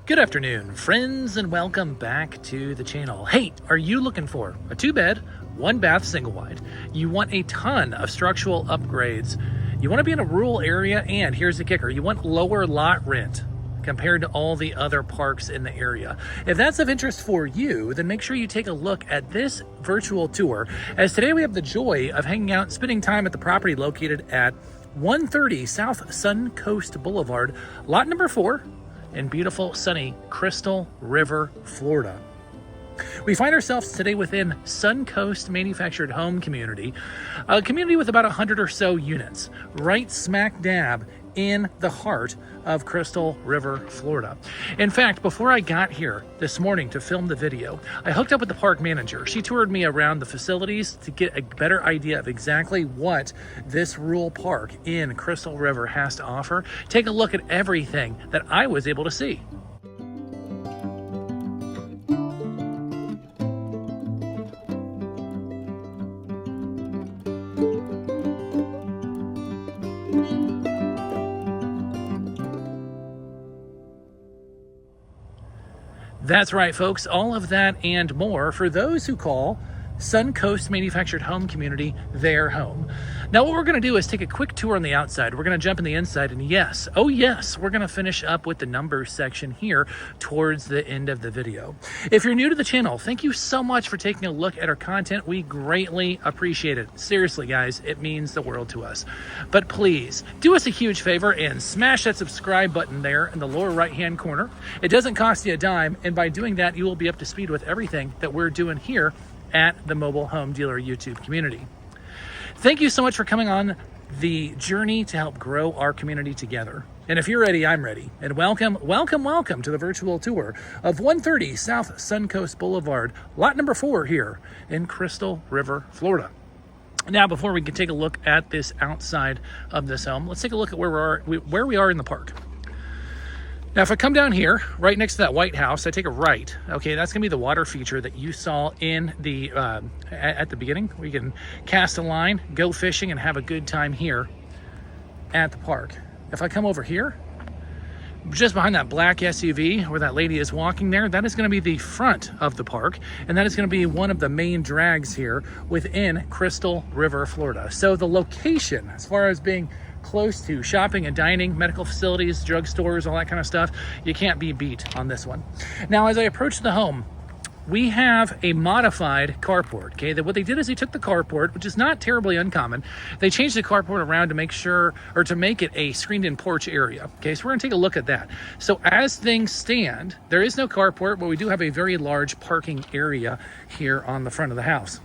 Good afternoon, friends, and welcome back to the channel. Hey, are you looking for a 2-bed, 1-bath, single wide? You want a ton of structural upgrades. You want to be in a rural area, and here's the kicker. You want lower lot rent compared to all the other parks in the area. If that's of interest for you, then make sure you take a look at this virtual tour, as today we have the joy of hanging out and spending time at the property located at 130 South Suncoast Boulevard, lot number 4, in beautiful, sunny Crystal River, Florida. We find ourselves today within Suncoast Manufactured Home Community, a community with about 100 or so units, right smack dab in the heart of Crystal River, Florida. In fact, before I got here this morning to film the video, I hooked up with the park manager. She toured me around the facilities to get a better idea of exactly what this rural park in Crystal River has to offer. Take a look at everything that I was able to see. That's right, folks. All of that and more for those who call Suncoast Manufactured Home Community their home. Now, what we're going to do is take a quick tour on the outside. We're going to jump in the inside, and yes, oh yes, we're going to finish up with the numbers section here towards the end of the video. If you're new to the channel, thank you so much for taking a look at our content. We greatly appreciate it. Seriously, guys, it means the world to us. But please, do us a huge favor and smash that subscribe button there in the lower right-hand corner. It doesn't cost you a dime, and by doing that, you will be up to speed with everything that we're doing here at the Mobile Home Dealer YouTube community. Thank you so much for coming on the journey to help grow our community together. And if you're ready, I'm ready. And welcome, welcome, welcome to the virtual tour of 130 South Suncoast Boulevard, lot number 4 here in Crystal River, Florida. Now, before we can take a look at this outside of this home, let's take a look at where we are in the park. Now, if I come down here, right next to that white house, I take a right. Okay, that's gonna be the water feature that you saw in the at the beginning, where you can cast a line, go fishing, and have a good time here at the park. If I come over here, just behind that black SUV where that lady is walking there, that is gonna be the front of the park, and that is gonna be one of the main drags here within Crystal River, Florida. So the location, as far as being close to shopping and dining, medical facilities, drugstores, all that kind of stuff, you can't be beat on this one. Now, as I approach the home, we have a modified carport. Okay, what they did is they took the carport, which is not terribly uncommon. They changed the carport around to make sure, or to make it a screened-in porch area. Okay, so we're gonna take a look at that. So as things stand, there is no carport, but we do have a very large parking area here on the front of the house.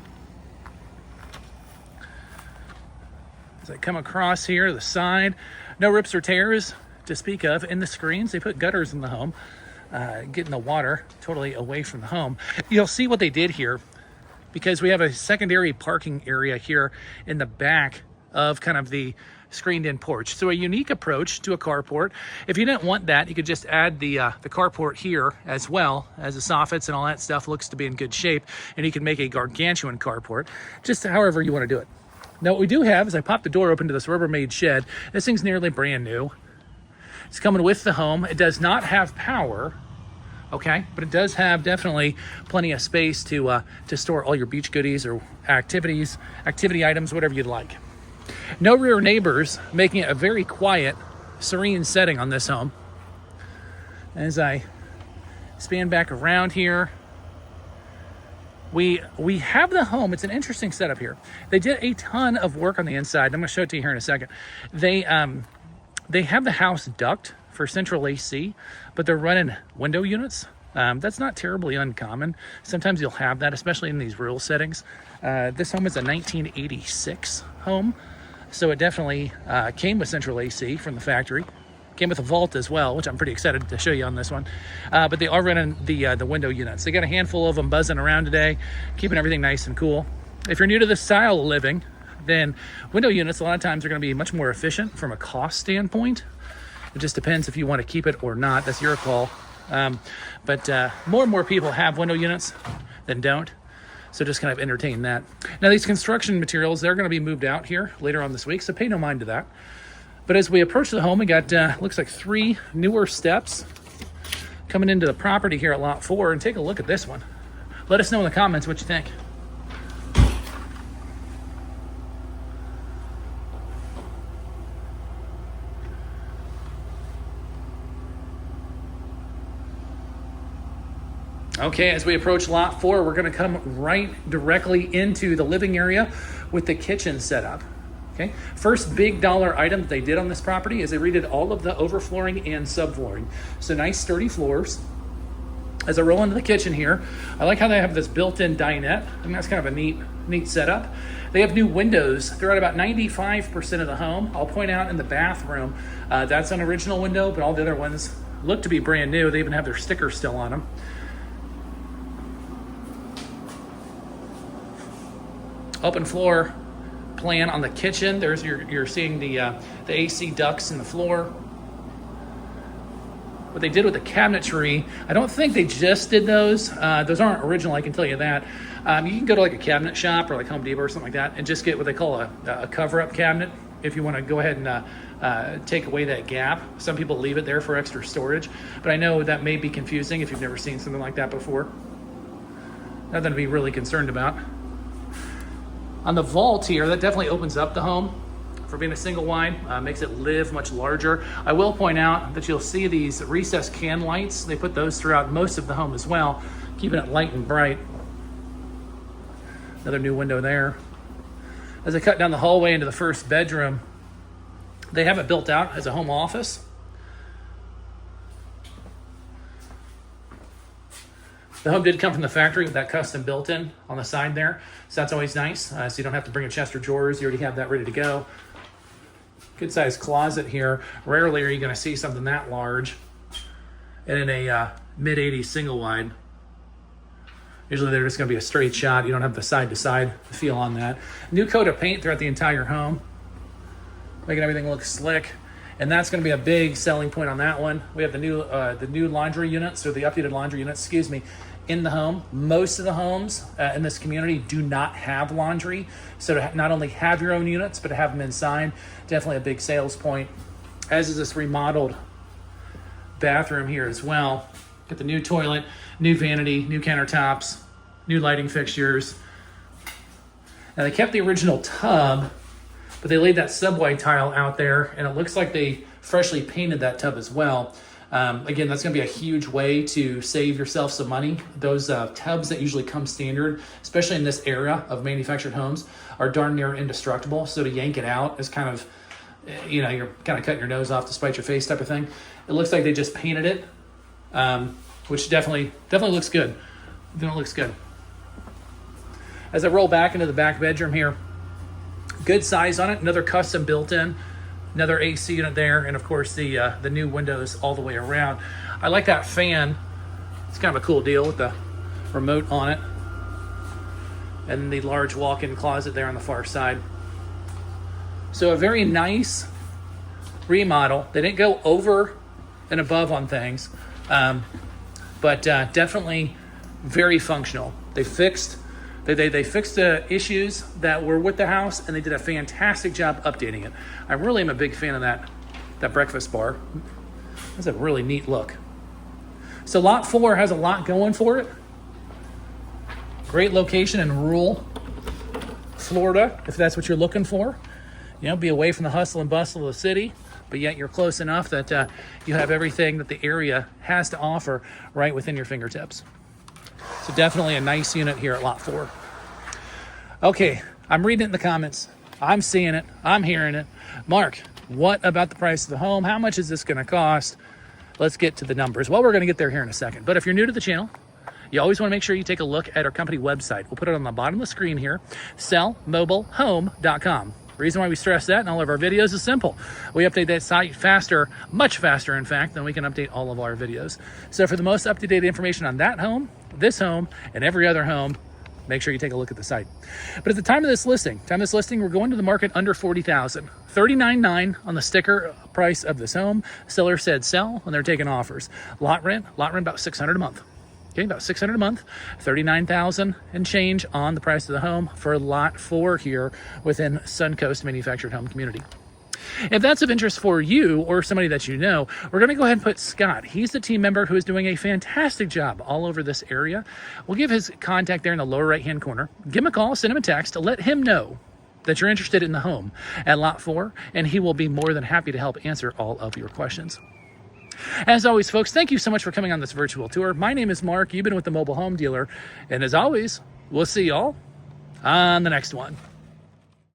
As I come across here, the side, no rips or tears to speak of in the screens. They put gutters in the home, getting the water totally away from the home. You'll see what they did here, because we have a secondary parking area here in the back of kind of the screened-in porch. So a unique approach to a carport. If you didn't want that, you could just add the carport here as well, as the soffits and all that stuff looks to be in good shape, and you can make a gargantuan carport, just however you want to do it. Now, what we do have is I pop the door open to this Rubbermaid shed. This thing's nearly brand new. It's coming with the home. It does not have power, okay, but it does have definitely plenty of space to store all your beach goodies or activity items, whatever you'd like. No rear neighbors, making it a very quiet, serene setting on this home. As I span back around here, we have the home. It's an interesting setup here. They did a ton of work on the inside. I'm going to show it to you here in a second. They have the house duct for central AC, but they're running window units. That's not terribly uncommon. Sometimes you'll have that, especially in these rural settings. This home is a 1986 home, so it definitely came with central AC from the factory. Came with a vault as well, which I'm pretty excited to show you on this one. But they are running the window units. They got a handful of them buzzing around today, keeping everything nice and cool. If you're new to this style of living, then window units a lot of times are going to be much more efficient from a cost standpoint. It just depends if you want to keep it or not. That's your call. But more and more people have window units than don't. So just kind of entertain that. Now, these construction materials, they're going to be moved out here later on this week, so pay no mind to that. But as we approach the home, we got, looks like 3 newer steps coming into the property here at lot 4 and take a look at this one. Let us know in the comments what you think. Okay, as we approach lot 4, we're going to come right directly into the living area with the kitchen set up. Okay, first big dollar item that they did on this property is they redid all of the overflooring and subflooring. So nice sturdy floors. As I roll into the kitchen here, I like how they have this built-in dinette. I think that's kind of a neat setup. They have new windows throughout about 95% of the home. I'll point out in the bathroom, that's an original window, but all the other ones look to be brand new. They even have their stickers still on them. Open floor plan on the kitchen. There's you're seeing the AC ducts in the floor. What they did with the cabinetry, I don't think they just did those. Those aren't original, I can tell you that. You can go to like a cabinet shop or like Home Depot or something like that and just get what they call a cover-up cabinet if you want to go ahead and take away that gap. Some people leave it there for extra storage, but I know that may be confusing if you've never seen something like that before. Nothing to be really concerned about. On the vault here, that definitely opens up the home for being a single wide, makes it live much larger. I will point out that you'll see these recessed can lights. They put those throughout most of the home as well, keeping it light and bright. Another new window there. As I cut down the hallway into the first bedroom, they have it built out as a home office. The home did come from the factory with that custom built-in on the side there. So that's always nice. So you don't have to bring a chest or drawers. You already have that ready to go. Good sized closet here. Rarely are you going to see something that large. And in a mid-80s single wide. Usually they're just going to be a straight shot. You don't have the side-to-side feel on that. New coat of paint throughout the entire home, making everything look slick. And that's going to be a big selling point on that one. We have the new laundry units, or the updated laundry units, excuse me, in the home. Most of the homes in this community do not have laundry. So to not only have your own units, but to have them inside, definitely a big sales point. As is this remodeled bathroom here as well. Got the new toilet, new vanity, new countertops, new lighting fixtures. Now they kept the original tub, but they laid that subway tile out there, and it looks like they freshly painted that tub as well. Again, that's going to be a huge way to save yourself some money. Those tubs that usually come standard, especially in this era of manufactured homes, are darn near indestructible. So to yank it out is kind of, you're kind of cutting your nose off to spite your face type of thing. It looks like they just painted it, which definitely looks good. Definitely looks good. As I roll back into the back bedroom here, good size on it, another custom built-in, another AC unit there, and of course the new windows all the way around. I like that fan. It's kind of a cool deal with the remote on it. And the large walk-in closet there on the far side. So a very nice remodel. They didn't go over and above on things, but definitely very functional. They fixed the issues that were with the house, and they did a fantastic job updating it. I really am a big fan of that breakfast bar. That's a really neat look. So lot 4 has a lot going for it. Great location in rural Florida, if that's what you're looking for. Be away from the hustle and bustle of the city, but yet you're close enough that you have everything that the area has to offer right within your fingertips. So definitely a nice unit here at lot 4. Okay, I'm reading it in the comments. I'm seeing it. I'm hearing it. Mark, what about the price of the home? How much is this going to cost? Let's get to the numbers. Well, we're going to get there here in a second. But if you're new to the channel, you always want to make sure you take a look at our company website. We'll put it on the bottom of the screen here, sellmobilehome.com. The reason why we stress that in all of our videos is simple. We update that site faster, much faster, in fact, than we can update all of our videos. So for the most up-to-date information on that home, this home, and every other home, make sure you take a look at the site. But at the time of this listing, we're going to the market under $40,000. $39,900 on the sticker price of this home. Seller said sell when they're taking offers. Lot rent about $600 a month. Okay, about $600 a month, $39,000 and change on the price of the home for lot 4 here within Suncoast Manufactured Home Community. If that's of interest for you or somebody that you know, we're going to go ahead and put Scott. He's the team member who is doing a fantastic job all over this area. We'll give his contact there in the lower right-hand corner. Give him a call, send him a text, let him know that you're interested in the home at Lot 4, and he will be more than happy to help answer all of your questions. As always, folks, thank you so much for coming on this virtual tour. My name is Mark. You've been with the Mobile Home Dealer. And as always, we'll see y'all on the next one.